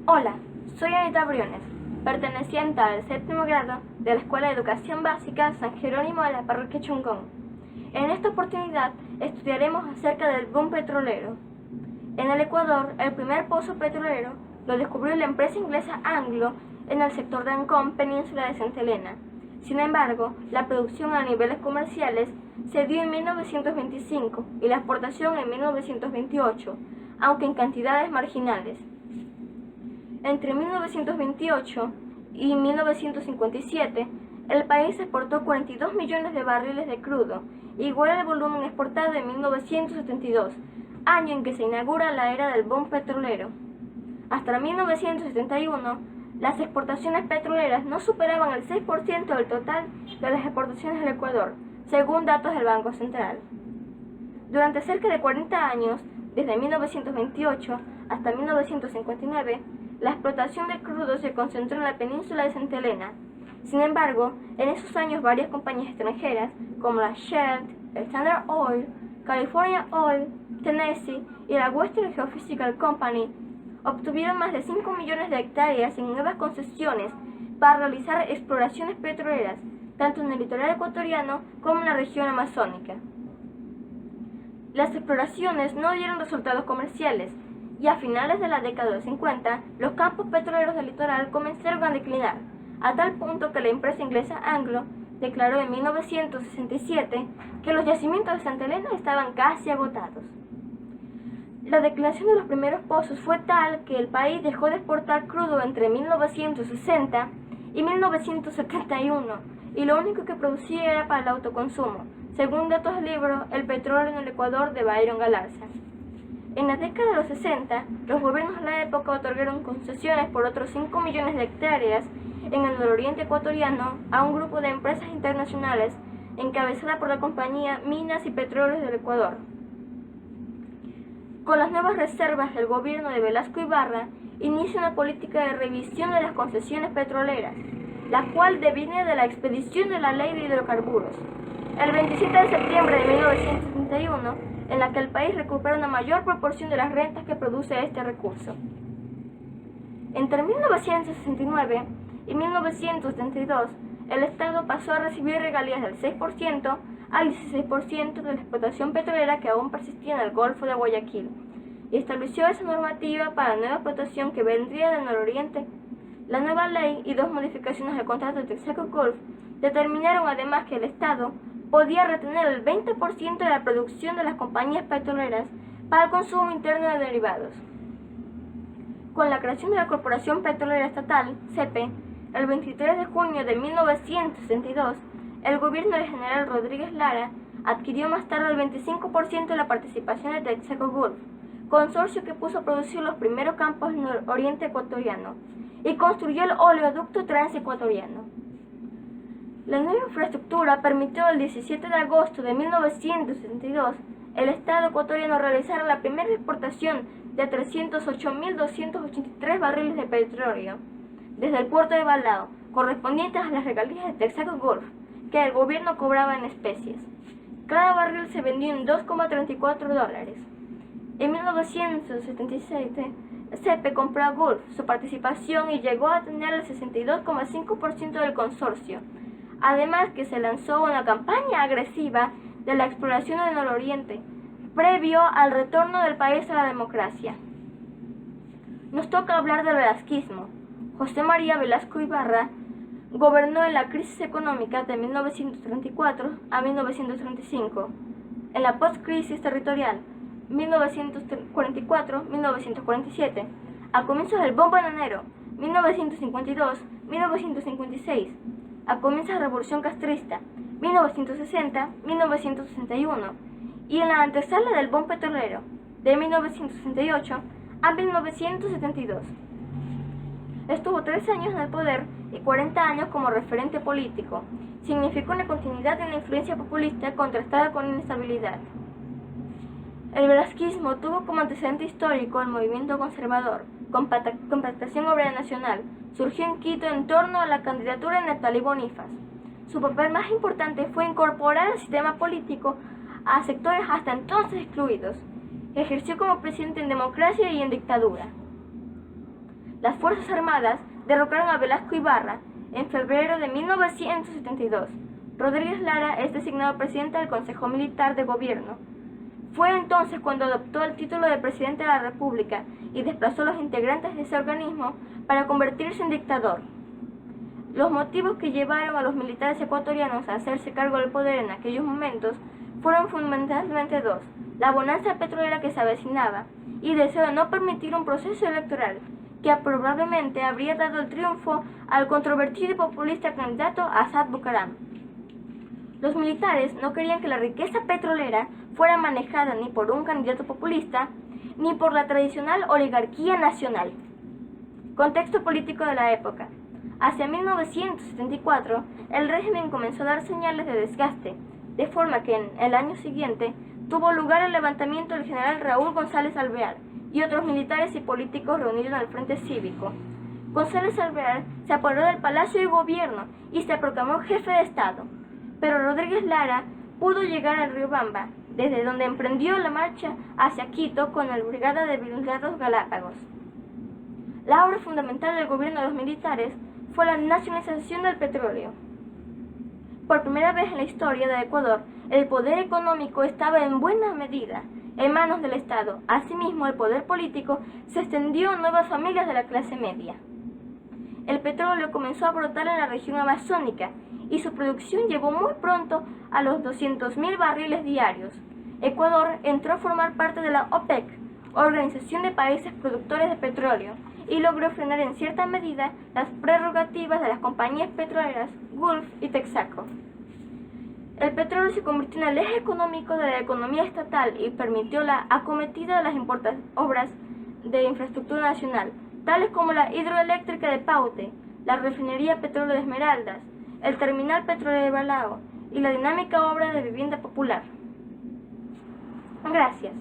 Hola, soy Anita Briones, perteneciente al séptimo grado de la Escuela de Educación Básica San Jerónimo de la Parroquia Chungón. En esta oportunidad estudiaremos acerca del boom petrolero. En el Ecuador, el primer pozo petrolero lo descubrió la empresa inglesa Anglo en el sector de Ancón, península de Santa Elena. Sin embargo, la producción a niveles comerciales se dio en 1925 y la exportación en 1928, aunque en cantidades marginales. Entre 1928 y 1957, el país exportó 42 millones de barriles de crudo, igual al volumen exportado en 1972, año en que se inaugura la era del boom petrolero. Hasta 1971, las exportaciones petroleras no superaban el 6% del total de las exportaciones del Ecuador, según datos del Banco Central. Durante cerca de 40 años, desde 1928 hasta 1959, la explotación del crudo se concentró en la península de Santa Elena. Sin embargo, en esos años varias compañías extranjeras, como la Shell, el Standard Oil, California Oil, Tennessee y la Western Geophysical Company, obtuvieron más de 5 millones de hectáreas en nuevas concesiones para realizar exploraciones petroleras, tanto en el litoral ecuatoriano como en la región amazónica. Las exploraciones no dieron resultados comerciales, y a finales de la década de los 50, los campos petroleros del litoral comenzaron a declinar, a tal punto que la empresa inglesa Anglo declaró en 1967 que los yacimientos de Santa Elena estaban casi agotados. La declinación de los primeros pozos fue tal que el país dejó de exportar crudo entre 1960 y 1971, y lo único que producía era para el autoconsumo, según datos del libro El petróleo en el Ecuador de Byron Galarza. En la década de los 60, los gobiernos de la época otorgaron concesiones por otros 5 millones de hectáreas en el nororiente ecuatoriano a un grupo de empresas internacionales encabezada por la compañía Minas y Petróleos del Ecuador. Con las nuevas reservas del gobierno de Velasco Ibarra, inicia una política de revisión de las concesiones petroleras, la cual deviene de la expedición de la Ley de Hidrocarburos, el 27 de septiembre de 1971, en la que el país recupera una mayor proporción de las rentas que produce este recurso. Entre 1969 y 1972, el Estado pasó a recibir regalías del 6% al 16% de la explotación petrolera que aún persistía en el Golfo de Guayaquil, y estableció esa normativa para la nueva explotación que vendría del nororiente. La nueva ley y dos modificaciones del contrato de Texaco Gulf determinaron además que el Estado podía retener el 20% de la producción de las compañías petroleras para el consumo interno de derivados. Con la creación de la Corporación Petrolera Estatal, CEPE, el 23 de junio de 1962, el gobierno del general Rodríguez Lara adquirió más tarde el 25% de la participación de Texaco Gulf, consorcio que puso a producir los primeros campos en el oriente ecuatoriano y construyó el oleoducto transecuatoriano. La nueva infraestructura permitió el 17 de agosto de 1972 el Estado ecuatoriano realizar la primera exportación de 308.283 barriles de petróleo desde el puerto de Balao, correspondientes a las regalías de Texaco Gulf, que el gobierno cobraba en especies. Cada barril se vendió en $2,34. En 1977, CEPE compró a Gulf su participación y llegó a tener el 62,5% del consorcio. Además que se lanzó una campaña agresiva de la exploración del nororiente, previo al retorno del país a la democracia. Nos toca hablar del velasquismo. José María Velasco Ibarra gobernó en la crisis económica de 1934 a 1935, en la postcrisis territorial 1944-1947, a comienzos del boom bananero 1952-1956, a comienzos de la Revolución Castrista, 1960-1961, y en la antesala del boom petrolero, de 1968 a 1972. Estuvo 3 años en el poder y 40 años como referente político. Significó una continuidad de una influencia populista contrastada con inestabilidad. El velasquismo tuvo como antecedente histórico el movimiento conservador, Compactación Obrera Nacional. Surgió en Quito en torno a la candidatura de Natalie Bonifaz. Su papel más importante fue incorporar al sistema político a sectores hasta entonces excluidos. Ejerció como presidente en democracia y en dictadura. Las Fuerzas Armadas derrocaron a Velasco Ibarra en febrero de 1972. Rodríguez Lara es designado presidente del Consejo Militar de Gobierno. Fue entonces cuando adoptó el título de presidente de la República y desplazó a los integrantes de ese organismo para convertirse en dictador. Los motivos que llevaron a los militares ecuatorianos a hacerse cargo del poder en aquellos momentos fueron fundamentalmente dos: la bonanza petrolera que se avecinaba y el deseo de no permitir un proceso electoral que probablemente habría dado el triunfo al controvertido y populista candidato Assad Bucaram. Los militares no querían que la riqueza petrolera fuera manejada ni por un candidato populista ni por la tradicional oligarquía nacional. Contexto político de la época. Hacia 1974, el régimen comenzó a dar señales de desgaste, de forma que en el año siguiente tuvo lugar el levantamiento del general Raúl González Alvear y otros militares y políticos reunidos en el Frente Cívico. González Alvear se apoderó del Palacio de Gobierno y se proclamó jefe de Estado, pero Rodríguez Lara pudo llegar al Riobamba, desde donde emprendió la marcha hacia Quito con la Brigada de Blindados Galápagos. La obra fundamental del gobierno de los militares fue la nacionalización del petróleo. Por primera vez en la historia de Ecuador, el poder económico estaba en buena medida en manos del Estado. Asimismo, el poder político se extendió a nuevas familias de la clase media. El petróleo comenzó a brotar en la región amazónica y su producción llegó muy pronto a los 200.000 barriles diarios. Ecuador entró a formar parte de la OPEC, Organización de Países Productores de Petróleo, y logró frenar en cierta medida las prerrogativas de las compañías petroleras Gulf y Texaco. El petróleo se convirtió en el eje económico de la economía estatal y permitió la acometida de las importantes obras de infraestructura nacional, tales como la hidroeléctrica de Paute, la refinería Petróleo de Esmeraldas, el terminal petrolero de Balao y la dinámica obra de vivienda popular. Gracias.